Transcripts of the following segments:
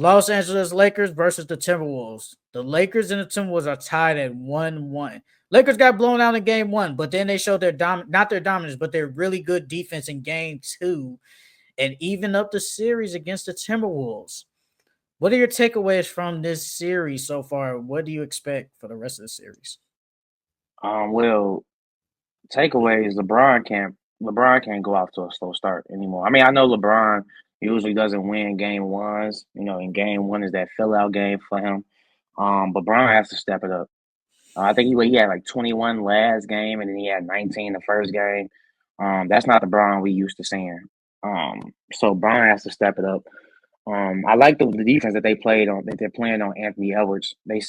Los Angeles Lakers versus the Timberwolves. The Lakers and the Timberwolves are tied at 1-1. Lakers got blown out in game one, but then they showed their not their dominance, but their really good defense in game two and even up the series against the Timberwolves. What are your takeaways from this series so far? What do you expect for the rest of the series? Well, takeaways. LeBron can't go off to a slow start anymore. I mean, I know LeBron usually doesn't win game ones. You know, in game one is that fill out game for him. But Bron has to step it up. I think he had like 21 last game, and then he had 19 the first game. That's not the Bron we used to seeing. So Bron has to step it up. I like the defense that they played on that they're playing on Anthony Edwards. They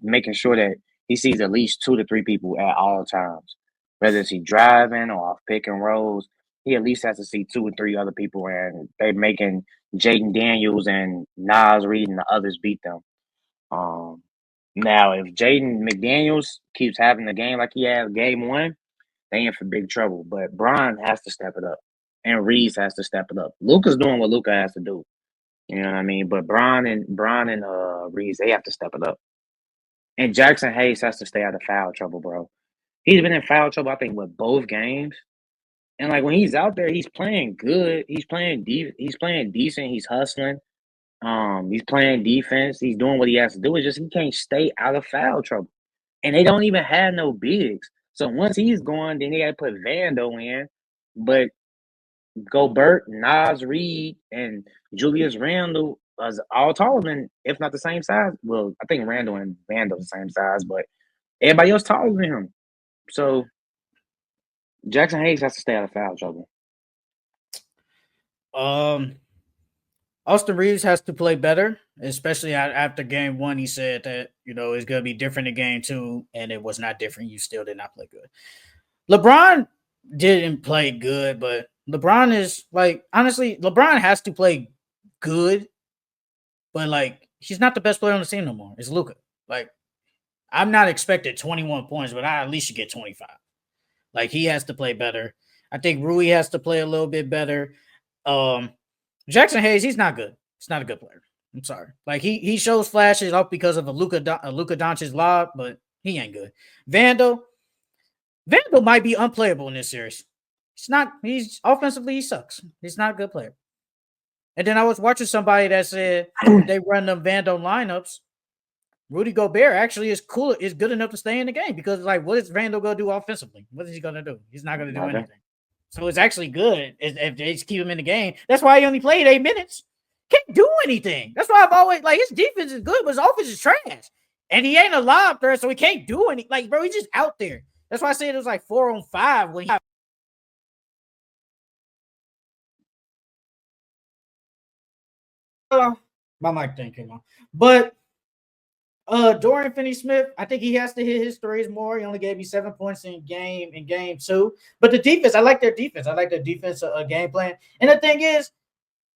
making sure that he sees at least 2 to 3 people at all times, whether it's he driving or off pick and rolls. He at least has to see 2 or 3 other people, and they making Jaden Daniels and Nas Reed and the others beat them. Um, Now if Jaden McDaniels keeps having the game like he had game one, they in for big trouble. But Bron has to step it up, and Reeves has to step it up. Luca's doing what Luca has to do. You know what I mean? But Bron and Reeves, they have to step it up. And Jackson Hayes has to stay out of foul trouble, bro. He's been in foul trouble, I think, with both games. And like when he's out there, he's playing good. He's playing decent. He's hustling. He's playing defense. He's doing what he has to do. It's just he can't stay out of foul trouble. And they don't even have no bigs. So once he's gone, then they got to put Vando in. But Gobert, Nas Reed, and Julius Randle was all taller than, if not the same size. Well, I think Randle and Vando the same size, but everybody else taller than him. So Jackson Hayes has to stay out of foul trouble. Um, Austin Reeves has to play better, especially after game one. He said that it's going to be different in game two, and it was not different. You still did not play good. LeBron didn't play good, but LeBron is honestly, LeBron has to play good, but he's not the best player on the team no more. It's Luka. I'm not expecting 21 points, but I at least should get 25. He has to play better. I think Rui has to play a little bit better. Jackson Hayes, he's not good. He's not a good player. I'm sorry. He shows flashes up because of a Luka Doncic's lob, but he ain't good. Vandal might be unplayable in this series. He's offensively, he sucks. He's not a good player. And then I was watching somebody that said they run them Vandal lineups. Rudy Gobert actually is good enough to stay in the game because what is Vandal gonna do offensively? What is he gonna do? He's not gonna do anything. So it's actually good if they just keep him in the game. That's why he only played 8 minutes. Can't do anything. That's why I've always his defense is good, but his offense is trash. And he ain't a lob threat, so he can't do anything. Bro, he's just out there. That's why I said it was 4-on-5 when he. My mic thing came on. But Dorian Finney-Smith, I think he has to hit his threes more. He only gave me 7 points in game two. But the defense, I like their defense. I like their defense game plan. And the thing is,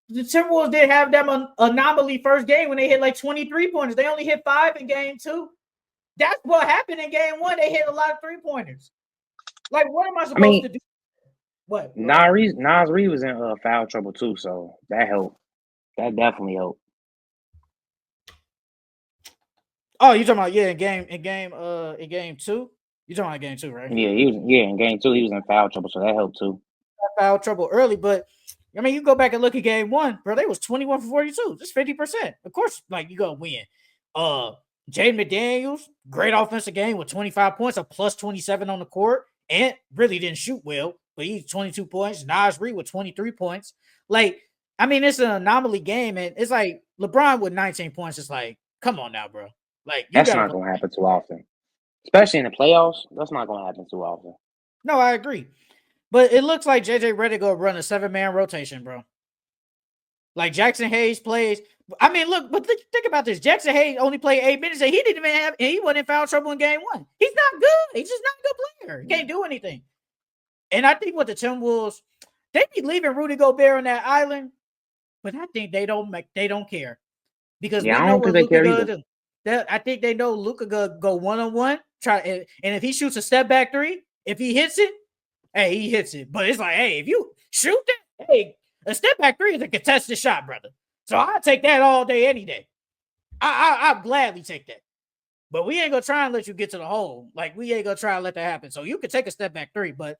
the Timberwolves did have them anomaly first game when they hit 23 pointers. They only hit 5 in game two. That's what happened in game one. They hit a lot of 3-pointers. What am I supposed to do? What? Nas Reed was in foul trouble too, so that helped. That definitely helped. Oh, you talking about in game two? You talking about game two, right? Yeah, in game two he was in foul trouble, so that helped too. Foul trouble early, but I mean, you go back and look at game one, bro. They was 21 for 42. That's 50%. Of course, you gonna win. Jaden McDaniels, great offensive game with 25 points, a plus 27 on the court, and really didn't shoot well, but he's 22 points. Nas Reed with 23 points. I mean, it's an anomaly game, and it's LeBron with 19 points. It's come on now, bro. That's not gonna happen too often, especially in the playoffs. That's not gonna happen too often. No, I agree, but it looks like JJ Redick gonna run a 7-man rotation, bro. Jackson Hayes plays. I mean, look, but think about this. Jackson Hayes only played 8 minutes, and he didn't even have. And he wasn't in foul trouble in game one. He's not good. He's just not a good player. He can't do anything. And I think with the Timberwolves, they be leaving Rudy Gobert on that island, but I think they don't care because we know what Luka gonna do. I think they know Luka gonna go 1-on-1. And if he shoots a step back three, if he hits it, hey, he hits it. But it's hey, if you shoot that, hey, a step back three is a contested shot, brother. So I'll take that all day, any day. I'll gladly take that. But we ain't gonna try and let you get to the hole. Like we ain't gonna try and let that happen. So you could take a step back 3, but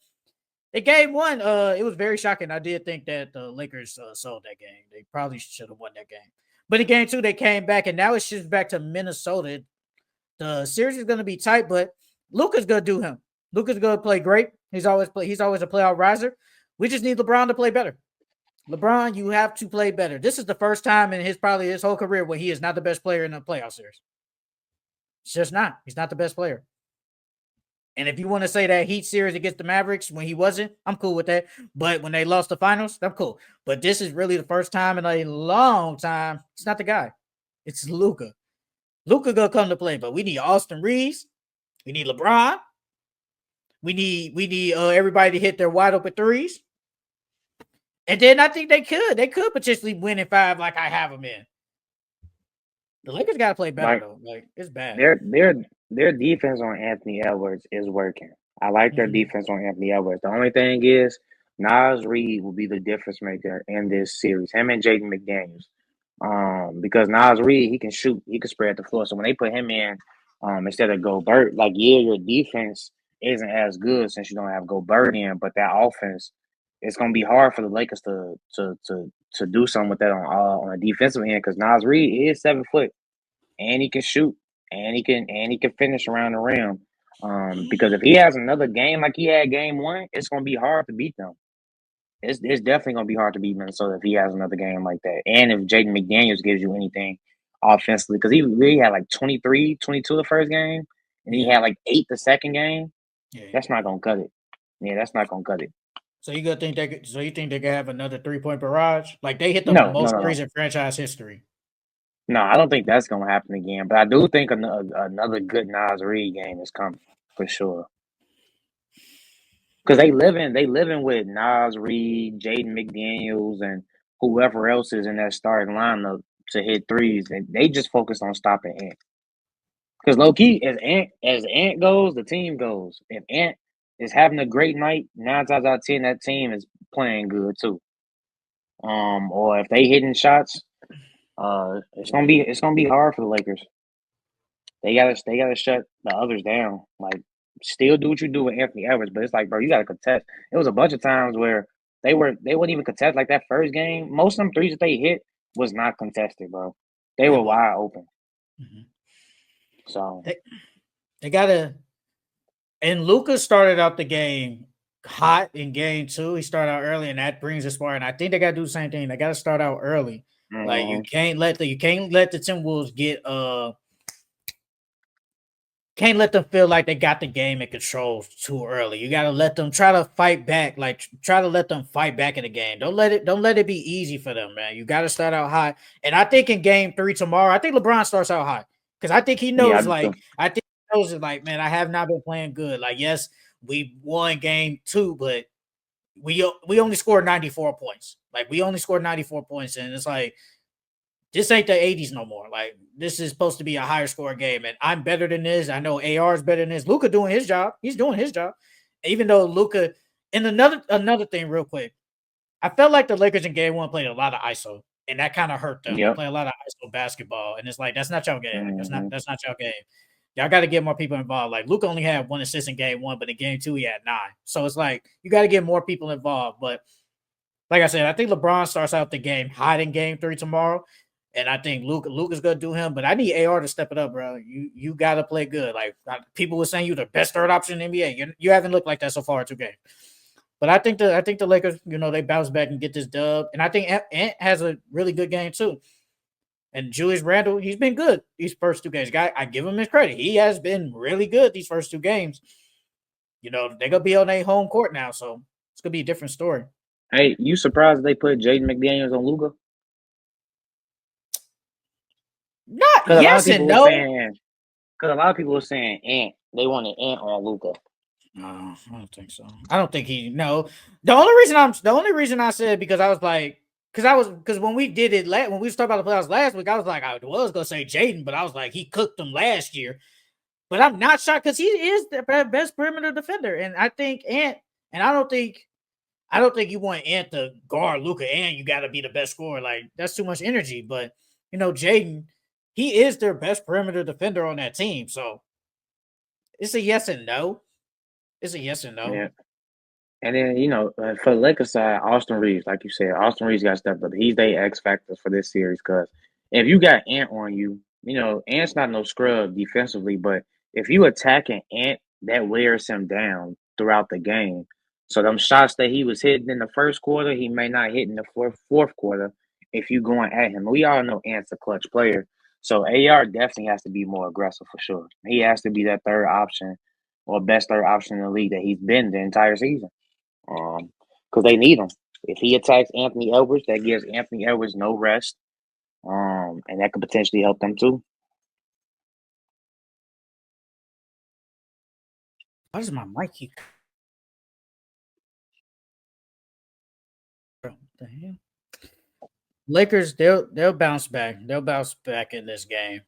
in game 1, it was very shocking. I did think that the Lakers sold that game. They probably should have won that game. But in game 2, they came back, and now it's just back to Minnesota. The series is gonna be tight, but Luka's gonna do him. Luka's gonna play great. He's always a playoff riser. We just need LeBron to play better. LeBron, you have to play better. This is the first time in probably his whole career where he is not the best player in a playoff series. It's just not. He's not the best player. And if you want to say that Heat series against the Mavericks when he wasn't, I'm cool with that. But when they lost the finals, I'm cool. But this is really the first time in a long time. It's not the guy. It's Luka. Luka gonna come to play, but we need Austin Reeves. We need LeBron. We need everybody to hit their wide open threes. And then I think they could potentially win in 5 like I have them in. The Lakers got to play better, though. Like, it's bad. Their defense on Anthony Edwards is working. I like their defense on Anthony Edwards. The only thing is, Nas Reed will be the difference maker in this series. Him and Jaden McDaniels. Because Nas Reed, he can shoot, he can spread the floor. So when they put him in, instead of Gobert, like your defense isn't as good since you don't have Gobert in, but that offense, it's gonna be hard for the Lakers to do something with that on a defensive end because Nas Reed is 7 foot and he can shoot and he can finish around the rim. Because if he has another game like he had game 1, it's gonna be hard to beat them. It's definitely gonna be hard to beat Minnesota if he has another game like that. And if Jaden McDaniels gives you anything offensively, because he really had like 23, 22 the first game, and he had like 8 the second game. Yeah. That's not gonna cut it. Yeah, that's not gonna cut it. So you think they could have another 3-point barrage? Like they hit the most threes in franchise history. No, I don't think that's gonna happen again. But I do think another good Nas Reed game is coming for sure. Because they living with Nas Reed, Jaden McDaniels, and whoever else is in that starting lineup to hit threes, and they just focus on stopping Ant. Because low key, as Ant goes, the team goes. If Ant is having a great night, 9 times out of 10, that team is playing good too. Or if they hitting shots, it's gonna be hard for the Lakers. They gotta shut the others down. Like, still do what you do with Anthony Edwards, but it's like, bro, you gotta contest. It was a bunch of times where they wouldn't even contest. Like that first game, most of them threes that they hit was not contested, bro. They were wide open. Mm-hmm. So they gotta. And Luka started out the game hot in game 2. He started out early, and that brings us far. And I think they gotta do the same thing. They gotta start out early. Mm-hmm. Like you can't let the Timberwolves get can't let them feel like they got the game in control too early. You got to let them try to fight back. Like try to let them fight back in the game. Don't let it be easy for them, man. You got to start out hot. And I think in game 3 tomorrow, I think LeBron starts out hot because I think he knows. I think he knows it. Like, man, I have not been playing good. Like, yes, we won game 2, but we only scored 94 points. Like, we only scored 94 points, and it's like, this ain't the 80s no more. Like, this is supposed to be a higher score game, and I'm better than this. I know AR is better than this. Luka doing his job. He's doing his job. Even though Luka, and another thing real quick, I felt like the Lakers in game 1 played a lot of ISO, and that kind of hurt them. Yep. They play a lot of ISO basketball, and it's like, that's not your game. Mm-hmm. That's not your game. Y'all got to get more people involved. Like, Luka only had 1 assist in game 1, but in game 2, he had 9. So it's like, you got to get more people involved. But like I said, I think LeBron starts out the game hot in game 3 tomorrow. And I think Luka's gonna do him, but I need AR to step it up, bro. You gotta play good. Like people were saying, you the best third option in the NBA. You haven't looked like that so far in 2 games. But I think the Lakers, they bounce back and get this dub. And I think Ant has a really good game too. And Julius Randle, he's been good these first 2 games. I give him his credit. He has been really good these first 2 games. They're gonna be on their home court now, so it's gonna be a different story. Hey, you surprised they put Jaden McDaniels on Luka? Not yes and no. Because a lot of people were saying Ant. They wanted Ant on Luka. No, I don't think so. I don't think no. The only reason I said because I was like, because when we did it when we was talking about the playoffs last week, I was like, I was gonna say Jaden, but I was like, he cooked them last year. But I'm not shocked because he is the best perimeter defender, and I think Ant, and I don't think I don't think you want Ant to guard Luca and you got to be the best scorer. Like that's too much energy. But Jaden, he is their best perimeter defender on that team. So it's a yes and no. It's a yes and no. Yeah. And then, for the Lakers side, Austin Reeves, like you said, Austin Reeves got stepped up. He's the X factor for this series because if you got Ant on you, Ant's not no scrub defensively, but if you attack an Ant, that wears him down throughout the game. So them shots that he was hitting in the first quarter, he may not hit in the fourth quarter if you going at him. We all know Ant's a clutch player. So AR definitely has to be more aggressive for sure. He has to be that third option or best third option in the league that he's been the entire season. Because they need him. If he attacks Anthony Edwards, that gives Anthony Edwards no rest. And that could potentially help them too. Why does my mic keep? What the hell? Lakers, they'll bounce back. They'll bounce back in this game.